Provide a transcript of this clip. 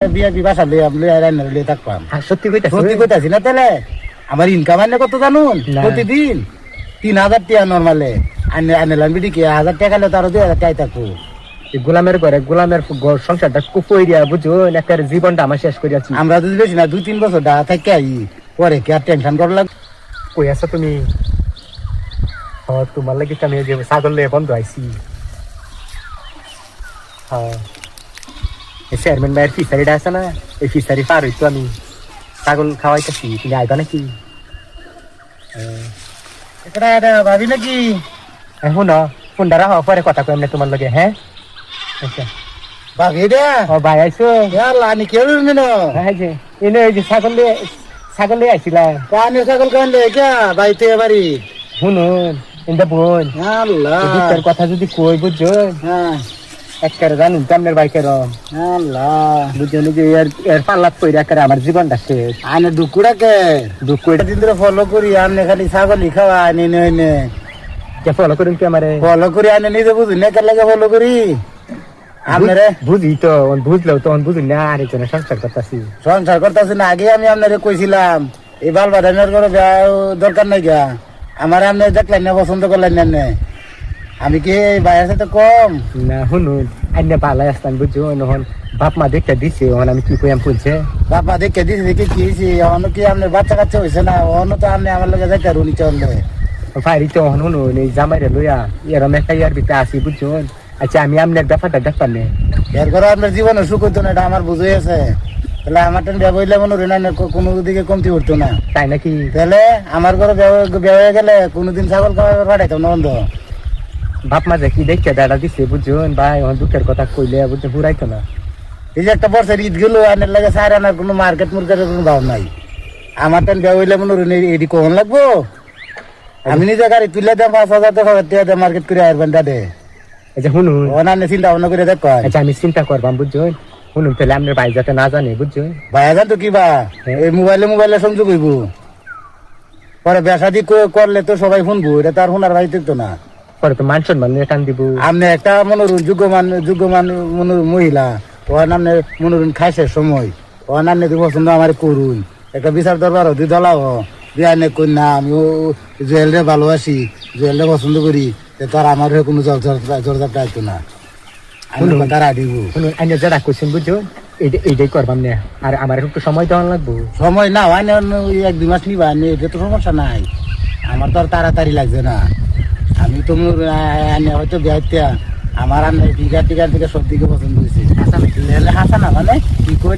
বিয়া বিবাহ সালে আপনি রান্নার লিয়ে থাকবাম। সত্যি কইতাছ? সত্যি কইতাছি না তাহলে আমার ইনকাম আনে কত জানুন প্রতিদিন 3,000 টাকা নরমালে আনে লাম্বিডি কি 1,000 টাকা হলে তারও 2,000 টাকা থাকবো। গোলামের ঘরে গোলামের সংসারটা কুপইয়া বুঝো একের জীবনটা আমার শেষ করিয়াছি। আমরা যদি বেশি না 2-3 বছর ডাকা থাকি আই পরে কি আর টেনশন করা লাগবে? কই আছো তুমি? তোমার লাগি আমি যে ছাগল লিয়ে বন্ধ আইছি। চেয়ারম্যান ভাইয়ের ফিসারিটা আছে না, এই ফিসারি পার হইতো আমি ছাগল খাওয়াইতেছি, তুমি আইবা নাকি? এটা ভাবি নাকি এখন ফোনটা রাখো, পরে কথা কই আমরা তোমার লগে। হ্যাঁ আচ্ছা ভাবি রে ও ভাই আইসো। আনি কেউ না হ্যাঁ যে এনে ওই যে ছাগল লিয়ে আইছিলাম। কানে ছাগল কানলে কে বাইতে বাড়ি শুনুন ইন্দা বোন আল্লাহ দুটার কথা যদি কই বুঝছো হ্যাঁ একেবারে জানুন আপনার বাইকের আল্লাহ বুঝছেন যে এর পাল্লাত কইরা একেবারে আমার জীবনটা শেষ। আনে দুকুড়াকে দুঃখ দিন ধরে ফলো করি আনে খালি ছাগলই খাওয়া আনি নইনে ফলো করুন কি আমারে ফলো করি আনে নিজে বুঝুন না লাগে ফলো করি আপনারে বুঝি তো বুঝলেও তখন বুঝুন না আরেকজনের সংসার করতেছি। সংসার করতেছি না আগে আমি আপনারে কইছিলাম এই বাল বাড়ানোর কোনো দরকার নাই গা আমার আপনি দেখলেন না পছন্দ করলেন না আমি কি ভাইয়ের সাথে কম না শুনুন আইনে পালাই আসতাম বুঝছো নহন বাপ মা দেখতে দিছে ওখানে আমি কি কইয়াম শুনছে বাপা দেখে দিছি দেখে কি হয়েছি অন্য কি আপনার বাচ্চা কাচ্চা হয়েছে না অন্য তো আপনি আমার লোক দেখে রুনি চললে ফাইরি তো শুনুন এই জামাইরে লইয়া এরম একটা ইয়ার ভিতরে আসি বুঝছো। আচ্ছা আমি আপনার ব্যাপারটা দেখতাম না এর করে আপনার জীবনে সুখ হইতো না এটা আমার বুঝে আছে তাহলে আমার টেন ব্যয় হইলে মনে হয় না কোনো দিকে কমতি উঠতো না তাই নাকি? তাহলে আমার ঘরে ব্যয় হয়ে গেলে কোনোদিন ছাগল খাওয়া পাঠাইতাম না বন্ধ বাপ মা যে কি দেখছে দাদা দিছে বুঝছেন ভাই আমার দুঃখের কথা কইলে বুঝতে ঘুরাইতো না। এই যে একটা বছর ঈদ গেল আনের লাগে সার আনার কোনো মার্কেট মুর্কেটের কোনো ভাব নাই আমার টেন ব্যয় হইলে মনে হয় এটি কখন লাগবো আমি নিজে গাড়ি তুলে দেয় 5,000 টাকা দিয়ে মার্কেট করে আসবেন দাদে আচ্ছা শুনুন অনান্য চিন্তা ভাবনা করে দেখ আচ্ছা আমি চিন্তা করবাম বুঝছেন শুনুন তাহলে আপনার ভাই যাতে না জানে বুঝছেন ভাইয়া জান তো কিবা এই মোবাইলে সংযোগ হইব পরে বেসাদি করলে তো সবাই শুনবো এটা তার শোনার ভাই তো না পরে তো মান সম্মান নিয়ে টান দিব। আপনি একটা যোগ্যমান মহিলা ওর নামে মনোরঞ্জন খাইছে সময় ওর নামে পছন্দ আমার করুন একটা বিচার দরবার দি দলাও বিয়ানে কন্যা আমি জুয়েলরে ভালোবাসি জুয়েলরে পছন্দ করি তার আমার কোনো জোরজাপটা আইতো না আমি তারা দিব শুনুন আইনে যারা কোশ্চেন বুঝছো এইটাই করবাম না আর আমার একটু সময় দেওয়া লাগবো। সময় না হয় না 1-2 মাস নিবা এটা তো সমস্যা নাই আমার তো আর তাড়াতাড়ি লাগছে না আমি তো হয়তো বিয়াইতে আমার বিঘা টিকার থেকে সব দিকে পছন্দ হয়েছে হাসা না মানে কি করে